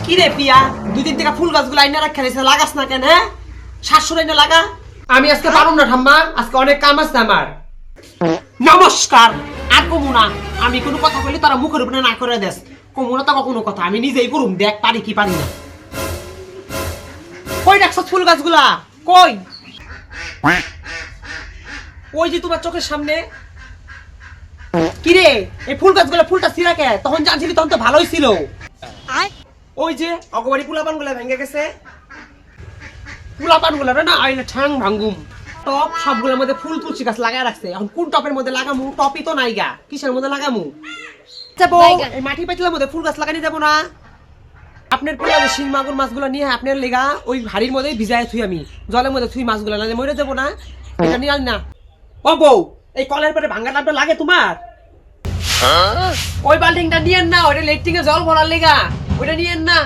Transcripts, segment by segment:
কি রে পিয়া, দুই দিন থেকে ফুল গাছগুলো আইনা রাখা রয়েছে, লাগাস না কেন? হ্যাঁ, 700 আইনা লাগা। আমি আজকে পারুম না ঠাম্মা, আজকে অনেক কাম আছে আমার। নমস্কার। আর কমু না, আমি কোনো কথা বলি তারা মুখের উপরে না করে দেস। কমু না তো কোনো কথা, আমি নিজেই করুম, দেখ পারি কি পারি না। কই রাখছ ফুল গাছগুলা? কই? ওই যে তোমার চোখের সামনে। কিরে, এই ফুল গাছগুলা ফুলটা ছিঁড়া কে? তখন জানছিলি তখন তো ভালোই ছিল। ওই যে অগবাড়ি পুলাপান গুলা ভেঙে গেছে। পুলাপান গুলা না আইলে ঠ্যাং ভাঙ্গুম। টপ সবগুলোর মধ্যে ফুল তুলসী গাছ লাগায় রাখছে। এখন কোন টপের মধ্যে লাগামু? টপই তো নাই গা, কিসের মধ্যে লাগামু? যাবো এই মাটি পাতিলার মধ্যে ফুল গাছ লাগানি যাবো না? আপনার পেলারে শিং মাগুর মাছগুলো নিয়ে আপনার লেগা ওই হাড়ির মধ্যে ভিজায় থুই, আমি জলের মধ্যে থুই মাছগুলো, না মরে যাবো না। এটা নিয়ে আন না। ও বউ, এই কলের পরে ভাঙ্গা ডাবটা লাগে তোমার? ওই বাল্টিংটা নিয়েন না, ওইটা লেট্রিং এ জল ভরার লেগা, ওইটা নিয়েন না।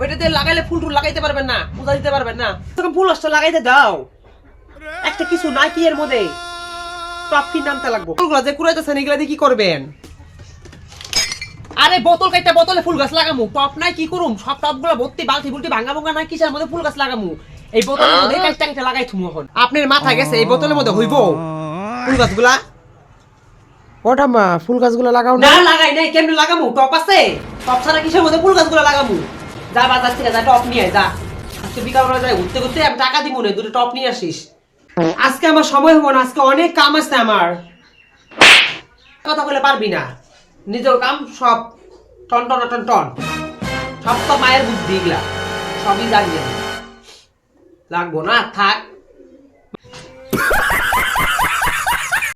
ওইটাতে লাগাইলে ফুল টুল লাগাইতে পারবেন না, পূজা দিতে পারবেন না। তখন ফুল আসতে লাগাইতে দাও। একটা কিছু নাই কি এর মধ্যে? টপ কি নামতে লাগবো? ফুলগুলা যে কুড়াইতেছেন এগুলা দিয়ে কি করবেন? আরে বোতল কাইটা বোতলে ফুল গাছ লাগামু, টপ নাই কি করুম? সব টপগুলো ভর্তি বালতি বুলতি ভাঙা ভাঙা নাই, কিসের মধ্যে ফুল গাছ লাগামু? এই বোতলের মধ্যে কাইটা কাইটা লাগাই থুমু। এখন আপনার মাথা গেছে এই বোতলের মধ্যে হইব ফুল গাছগুলা? ওঠাম্মা ফুল গাছগুলো লাগাও না। লাগাই নাই, কেমনে লাগামু? টপ আছে, টপ ছাড়া কিসের মধ্যে ফুল গাছগুলো লাগামু? যা বাজার থেকে যা টপ নিয়ে আয়, যা। আজকে বিকাল বেলা যাই ঘুরতে ঘুরতে, আমি টাকা দিব না, দুটো টপ নিয়ে আসিস। আজকে আমার সময় হবো না, আজকে অনেক কাম আছে আমার। কথা বলে পারবি না, নিজের কাম সব টন টন টন টন, সব তো মায়ের বুদ্ধি, এগুলা সবই জানি। লাগবো না, থাক।